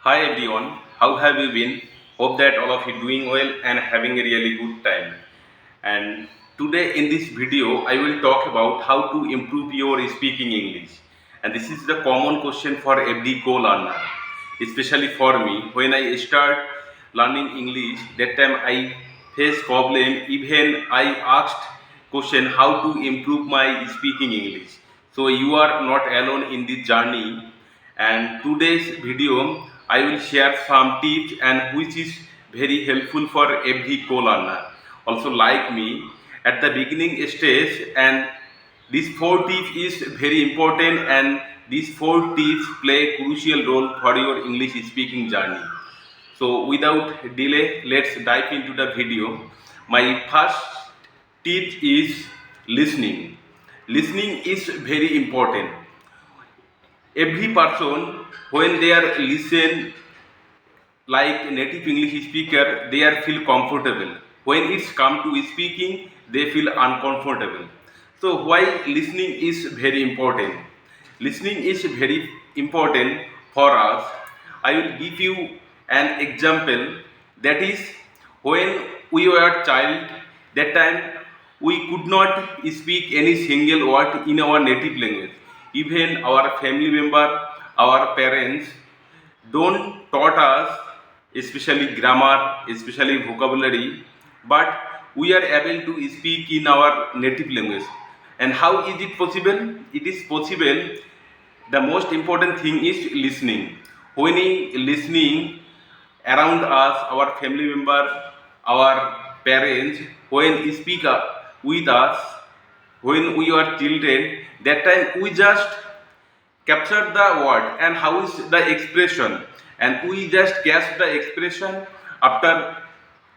Hi everyone, how have you been? Hope that all of you doing well and having a really good time. And today in this video, I will talk about how to improve your speaking English. And this is the common question for every co-learner, especially for me. When I start learning English, that time I face problem. Even I asked question how to improve my speaking English. So you are not alone in this journey, and today's video I will share some tips and which is very helpful for every co-learner also like me at the beginning stage. And these four tips is very important, and these four tips play a crucial role for your English speaking journey. So without delay, let's dive into the video. My first tip is listening. Listening is very important. Every person, when they are listen like native English speaker, they are feel comfortable. When it's come to speaking, they feel uncomfortable. So why listening is very important? Listening is very important for us. I will give you an example. That is, when we were a child, that time we could not speak any single word in our native language. Even our family member, our parents don't taught us, especially grammar, especially vocabulary, but we are able to speak in our native language. And how is it possible? It is possible. The most important thing is listening. When we listening around us, our family member, our parents, when they speak with us, when we are children, that time we just capture the word and how is the expression, and we just catch the expression. After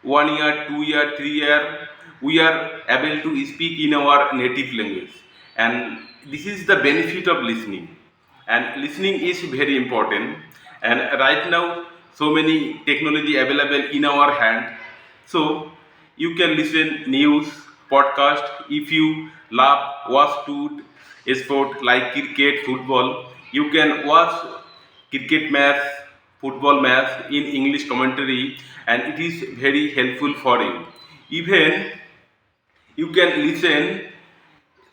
1 year, 2 year, 3 year, we are able to speak in our native language. And this is the benefit of listening, and listening is very important. And right now, so many technology available in our hand. So you can listen news, podcast. If you love watch to sport like cricket, football, you can watch cricket match, football match in English commentary, and it is very helpful for you. Even you can listen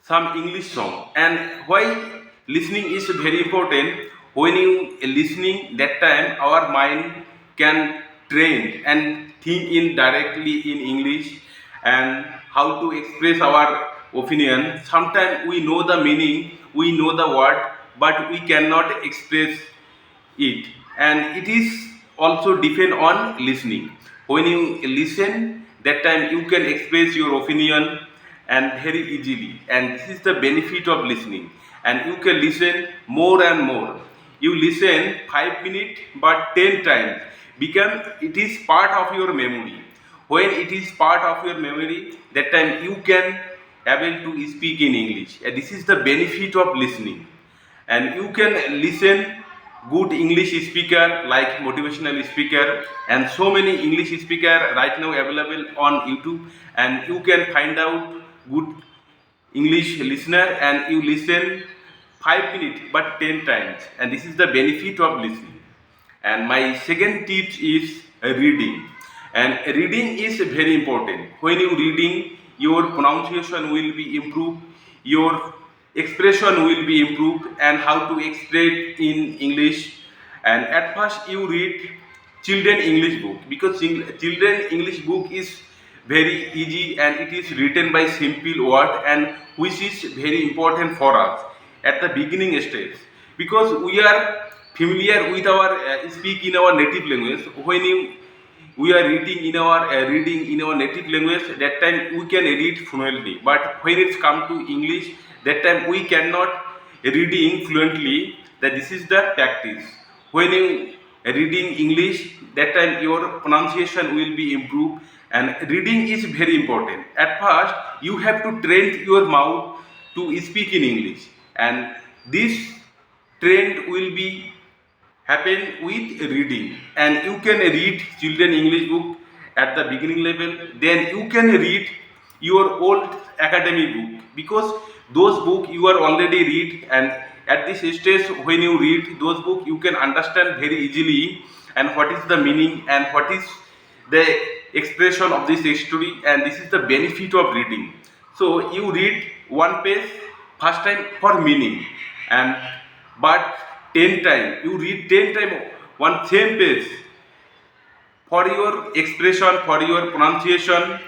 some English song. And why listening is very important? When you listening, that time our mind can train and think in directly in English, and how to express our opinion. Sometimes we know the meaning, we know the word, but we cannot express it. And it is also depend on listening. When you listen, that time you can express your opinion and very easily, and this is the benefit of listening. And you can listen more and more. You listen 5 minutes but 10 times, become it is part of your memory. When it is part of your memory, that time you can able to speak in English, and this is the benefit of listening. And you can listen good English speaker like motivational speaker, and so many English speaker right now available on YouTube. And you can find out good English listener, and you listen 5 minutes but 10 times, and this is the benefit of listening. And my second tip is reading. And reading is very important. When you reading, your pronunciation will be improved, your expression will be improved, and how to express in English. And at first you read children English book, because children English book is very easy, and it is written by simple word, and which is very important for us at the beginning stage, because we are familiar with our speak in our native language. When we are reading in our native language, that time we can read fluently. But when it's come to English, that time we cannot reading fluently. That this is the practice. When you reading English, that time your pronunciation will be improved. And reading is very important. At first you have to train your mouth to speak in English, and this trend will be happen with reading. And you can read children English book at the beginning level, then you can read your old academic book, because those book you are already read. And at this stage, when you read those book, you can understand very easily, and what is the meaning and what is the expression of this story, and this is the benefit of reading. So you read one page first time for meaning, and but 10 time you read 10 time one same page for your expression, for your pronunciation,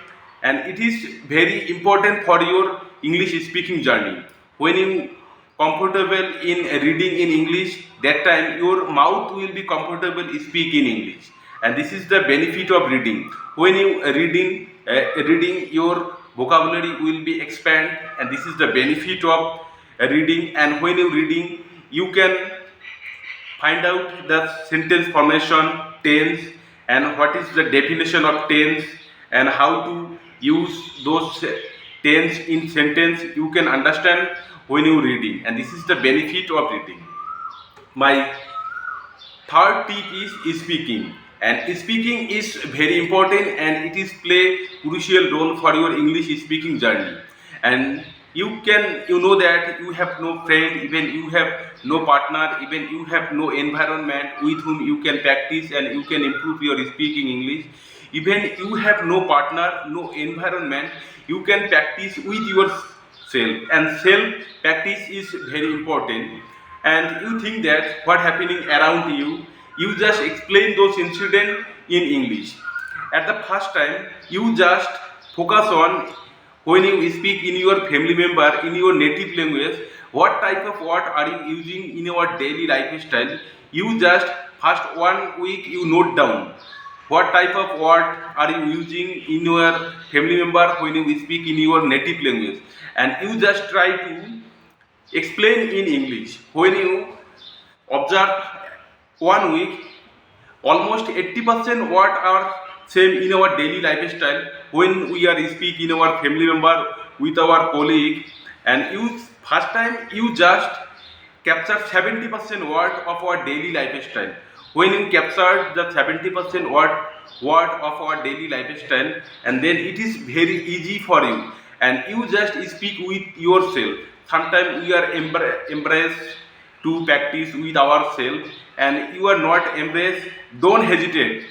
and it is very important for your English speaking journey. When you comfortable in reading in English, that time your mouth will be comfortable speak in English, and this is the benefit of reading. When you reading your vocabulary will be expand, and this is the benefit of reading. And when you reading, you can find out the sentence formation, tense, and what is the definition of tense, and how to use those tense in sentence. You can understand when you reading, and this is the benefit of reading. My third tip is speaking, and speaking is very important, and it is play crucial role for your English speaking journey. And you know that you have no friend, even you have no partner, even you have no environment with whom you can practice and you can improve your speaking English. Even you have no partner, no environment, you can practice with yourself, and self practice is very important. And you think that what happening around you, you just explain those incidents in English. At the first time, you just focus on when you speak in your family member in your native language, what type of word are you using in your daily lifestyle. You just first 1 week you note down what type of word are you using in your family member when you speak in your native language, and you just try to explain in English. When you observe 1 week, almost 80% what are same in our daily lifestyle when we are speaking in our family member with our colleague. And you first time you just capture 70% word of our daily lifestyle. When you capture the 70% word of our daily lifestyle, and then it is very easy for you, and you just speak with yourself. Sometimes we are embraced to practice with ourselves, and you are not embraced, don't hesitate.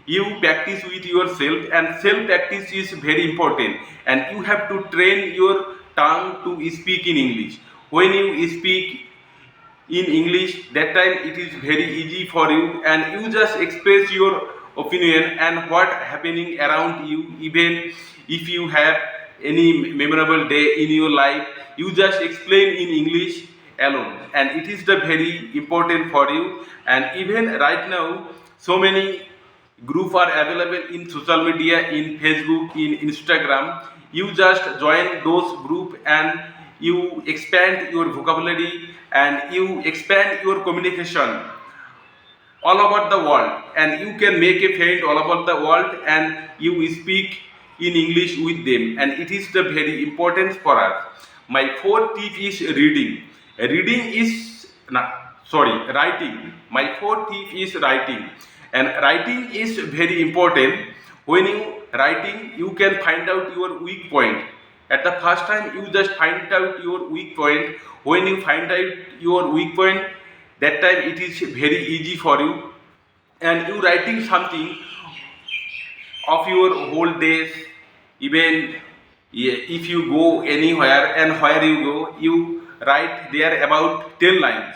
You practice with yourself, and self practice is very important, and you have to train your tongue to speak in English. When you speak in English, that time it is very easy for you, and you just express your opinion and what happening around you. Even if you have any memorable day in your life, you just explain in English alone, and it is the very important for you. And even right now, so many group are available in social media, in Facebook, in Instagram. You just join those group, and you expand your vocabulary, and you expand your communication all over the world, and you can make a friend all over the world, and you speak in English with them, and it is the very important for us. My fourth tip is reading. Reading is writing. My fourth tip is writing, and writing is very important. When you writing, you can find out your weak point. At the first time, you just find out your weak point. When you find out your weak point, that time it is very easy for you, and you writing something of your whole days. Even if you go anywhere, and where you go, you write there about 10 lines,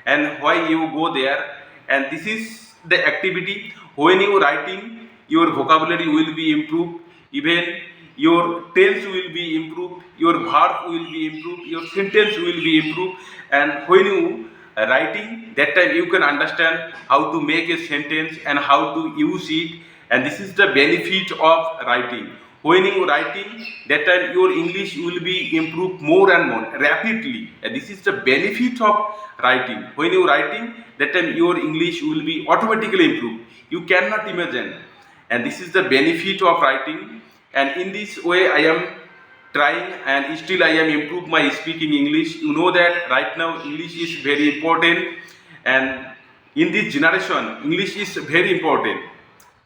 and why you go there, and this is the activity. When you writing, your vocabulary will be improved, even your tense will be improved, your verb will be improved, your sentence will be improved. And when you writing, that time you can understand how to make a sentence and how to use it, and this is the benefit of writing. When you writing, that time your English will be improved more and more rapidly, and this is the benefit of writing. When you writing, that time your English will be automatically improved, you cannot imagine, and this is the benefit of writing. And in this way I am trying, and still I am improve my speaking English. You know that right now English is very important, and in this generation English is very important.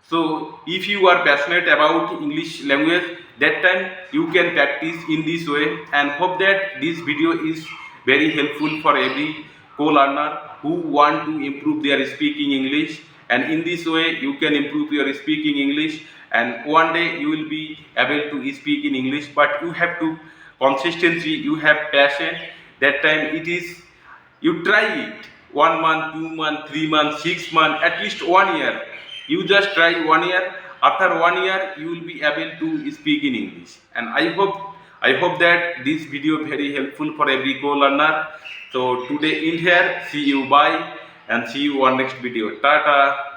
So if you are passionate about English language, that time you can practice in this way, and hope that this video is very helpful for every co-learner who want to improve their speaking English. and in this way you can improve your speaking English, and one day you will be able to speak in English. But you have to consistency, you have passion. That time it is, you try it 1 month, 2 month, 3 months, 6 months, at least 1 year. You just try 1 year. After 1 year you will be able to speak in English. And I hope that this video very helpful for every co-learner. So today in here, see you, bye, and see you on next video. Tata.